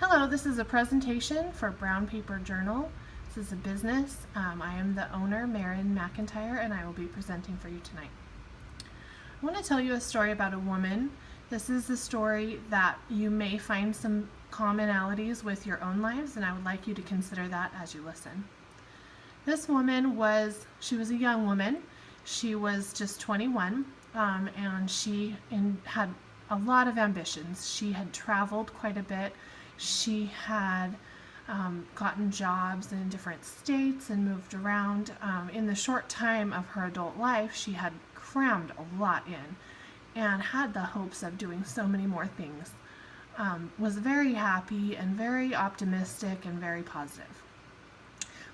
Hello, this is a presentation for Brown Paper Journal. This is a business. I am the owner, Marin McIntyre, and I will be presenting for you tonight. I want to tell you a story about a woman. This is a story that you may find some commonalities with your own lives, and I would like you to consider that as you listen. This woman she was a young woman. She was just 21, and she had a lot of ambitions. She had traveled quite a bit. She had gotten jobs in different states and moved around. In the short time of her adult life, she had crammed a lot in and had the hopes of doing so many more things. Was very happy and very optimistic and very positive.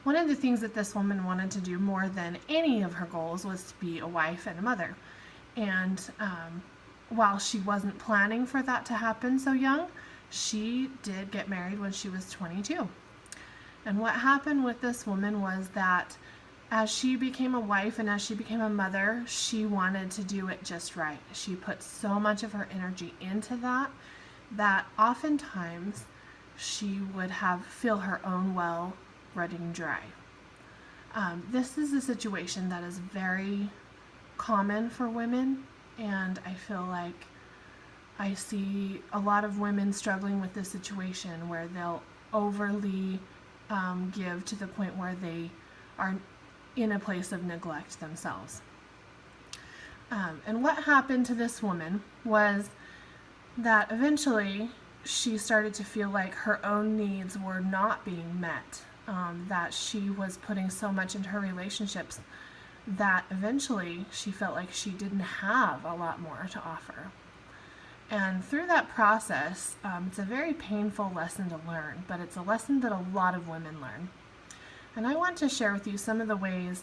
One of the things that this woman wanted to do more than any of her goals was to be a wife and a mother. And while she wasn't planning for that to happen so young, she did get married when she was 22. And what happened with this woman was that as she became a wife and as she became a mother, she wanted to do it just right. She put so much of her energy into that oftentimes she would feel her own well running dry. This is a situation that is very common for women, and I feel like I see a lot of women struggling with this situation where they'll overly give to the point where they are in a place of neglect themselves. And what happened to this woman was that eventually she started to feel like her own needs were not being met, that she was putting so much into her relationships that eventually she felt like she didn't have a lot more to offer. And through that process, it's a very painful lesson to learn, but it's a lesson that a lot of women learn. And I want to share with you some of the ways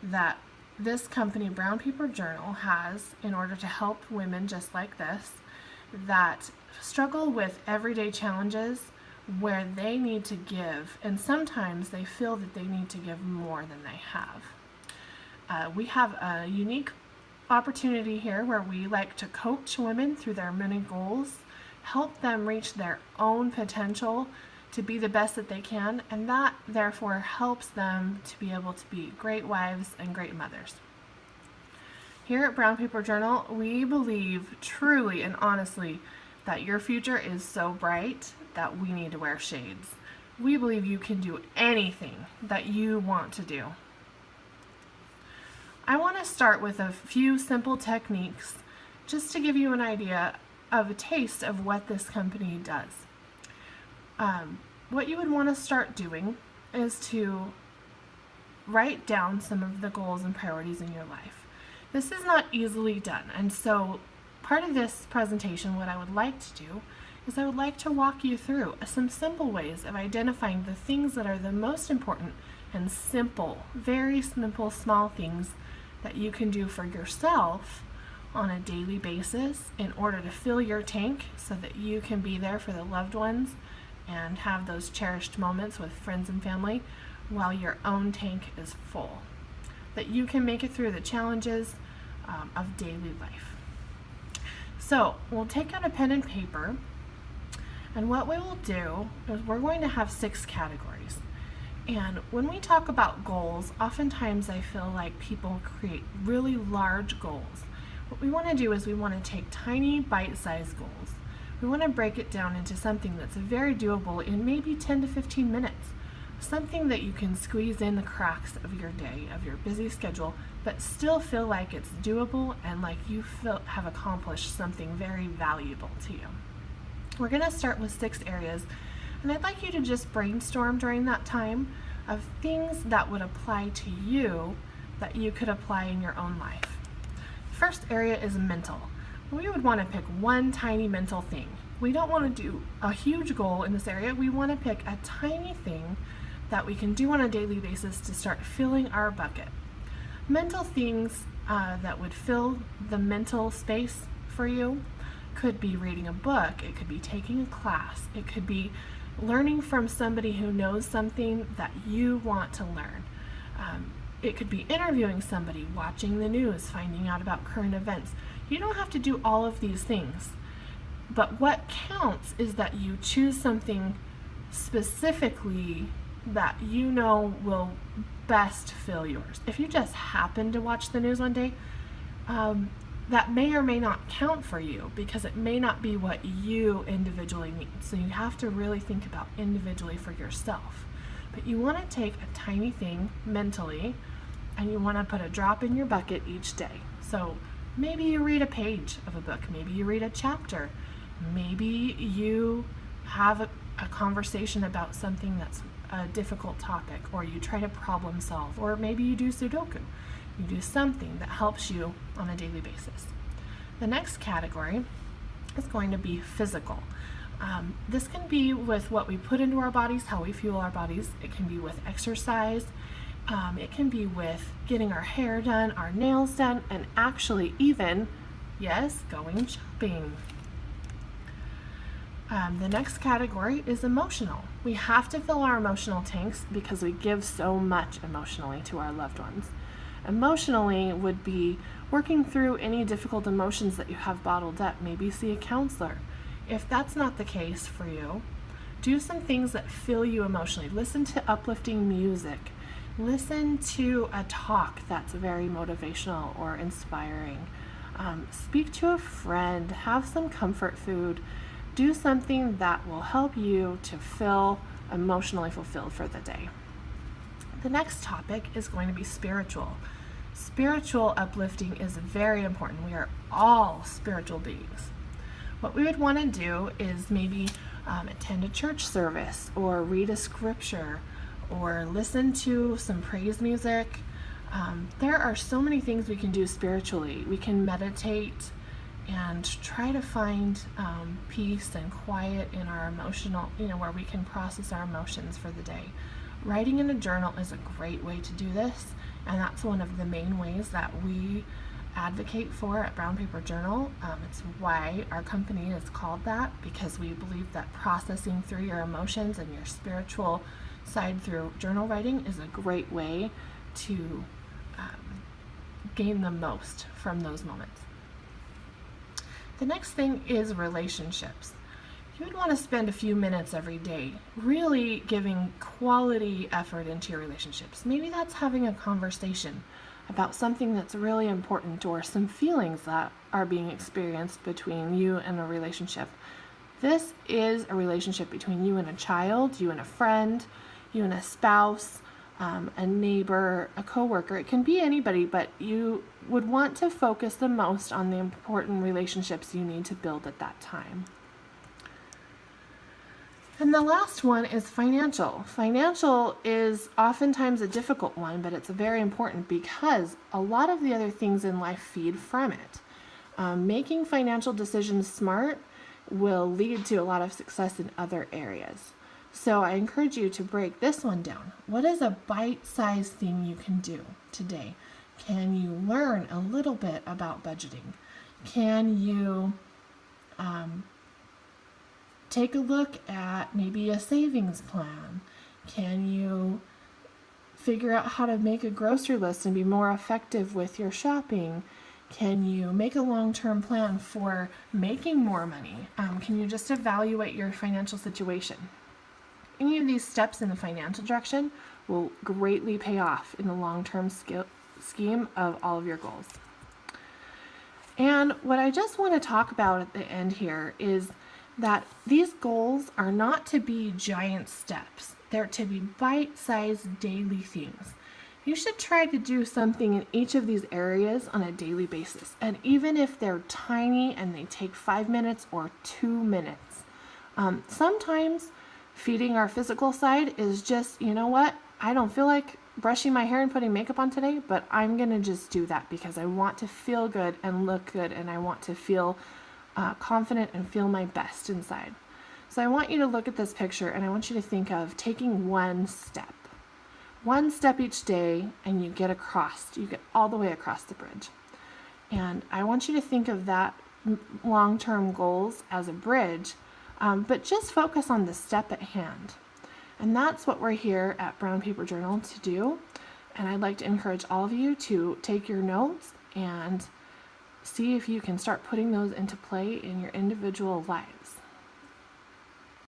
that this company, Brown Paper Journal, has in order to help women just like this that struggle with everyday challenges where they need to give, and sometimes they feel that they need to give more than they have. We have a unique opportunity here where we like to coach women through their many goals, help them reach their own potential to be the best that they can, and that therefore helps them to be able to be great wives and great mothers. Here at Brown Paper Journal, we believe truly and honestly that your future is so bright that we need to wear shades. We believe you can do anything that you want to do. I want to start with a few simple techniques just to give you an idea of a taste of what this company does. What you would want to start doing is to write down some of the goals and priorities in your life. This is not easily done, and so part of this presentation, what I would like to do is I would like to walk you through some simple ways of identifying the things that are the most important and simple, very simple, small things that you can do for yourself on a daily basis in order to fill your tank so that you can be there for the loved ones and have those cherished moments with friends and family while your own tank is full. That you can make it through the challenges of daily life. So we'll take out a pen and paper, and what we will do is we're going to have 6 categories. And when we talk about goals, oftentimes I feel like people create really large goals. What we want to do is we want to take tiny bite-sized goals. We want to break it down into something that's very doable in maybe 10 to 15 minutes. Something that you can squeeze in the cracks of your day, of your busy schedule, but still feel like it's doable and like you have accomplished something very valuable to you. We're going to start with 6 areas. And I'd like you to just brainstorm during that time of things that would apply to you that you could apply in your own life. The first area is mental. We would want to pick one tiny mental thing. We don't want to do a huge goal in this area. We want to pick a tiny thing that we can do on a daily basis to start filling our bucket. Mental things that would fill the mental space for you could be reading a book, it could be taking a class, it could be learning from somebody who knows something that you want to learn. It could be interviewing somebody, watching the news, finding out about current events. You don't have to do all of these things, but what counts is that you choose something specifically that you know will best fill yours. If you just happen to watch the news one day, that may or may not count for you because it may not be what you individually need. So you have to really think about individually for yourself. But you want to take a tiny thing mentally and you want to put a drop in your bucket each day. So maybe you read a page of a book, maybe you read a chapter, maybe you have a conversation about something that's a difficult topic, or you try to problem solve, or maybe you do Sudoku. You do something that helps you on a daily basis. The next category is going to be physical. This can be with what we put into our bodies, how we fuel our bodies. It can be with exercise. It can be with getting our hair done, our nails done, and actually even, yes, going shopping. The next category is emotional. We have to fill our emotional tanks because we give so much emotionally to our loved ones. Emotionally would be working through any difficult emotions that you have bottled up. Maybe see a counselor. If that's not the case for you, do some things that fill you emotionally. Listen to uplifting music. Listen to a talk that's very motivational or inspiring. Speak to a friend. Have some comfort food. Do something that will help you to feel emotionally fulfilled for the day. The next topic is going to be spiritual. Spiritual uplifting is very important. We are all spiritual beings. What we would want to do is maybe attend a church service, or read a scripture, or listen to some praise music. There are so many things we can do spiritually. We can meditate and try to find peace and quiet in our emotional, where we can process our emotions for the day. Writing in a journal is a great way to do this, and that's one of the main ways that we advocate for at Brown Paper Journal. It's why our company is called that, because we believe that processing through your emotions and your spiritual side through journal writing is a great way to gain the most from those moments. The next thing is relationships. You would want to spend a few minutes every day really giving quality effort into your relationships. Maybe that's having a conversation about something that's really important, or some feelings that are being experienced between you and a relationship. This is a relationship between you and a child, you and a friend, you and a spouse, a neighbor, a coworker. It can be anybody, but you would want to focus the most on the important relationships you need to build at that time. And the last one is financial. Financial is oftentimes a difficult one, but it's very important because a lot of the other things in life feed from it. Making financial decisions smart will lead to a lot of success in other areas. So I encourage you to break this one down. What is a bite-sized thing you can do today? Can you learn a little bit about budgeting? Can you take a look at maybe a savings plan? Can you figure out how to make a grocery list and be more effective with your shopping? Can you make a long-term plan for making more money? Can you just evaluate your financial situation? Any of these steps in the financial direction will greatly pay off in the long-term scheme of all of your goals. And what I just want to talk about at the end here is that these goals are not to be giant steps. They're to be bite-sized daily things. You should try to do something in each of these areas on a daily basis. And even if they're tiny and they take 5 minutes or 2 minutes, sometimes feeding our physical side is just, you know what, I don't feel like brushing my hair and putting makeup on today, but I'm going to just do that because I want to feel good and look good, and I want to feel confident and feel my best inside. So I want you to look at this picture, and I want you to think of taking one step each day, and you get all the way across the bridge. And I want you to think of that long-term goals as a bridge, but just focus on the step at hand. And that's what we're here at Brown Paper Journal to do. And I'd like to encourage all of you to take your notes and see if you can start putting those into play in your individual lives.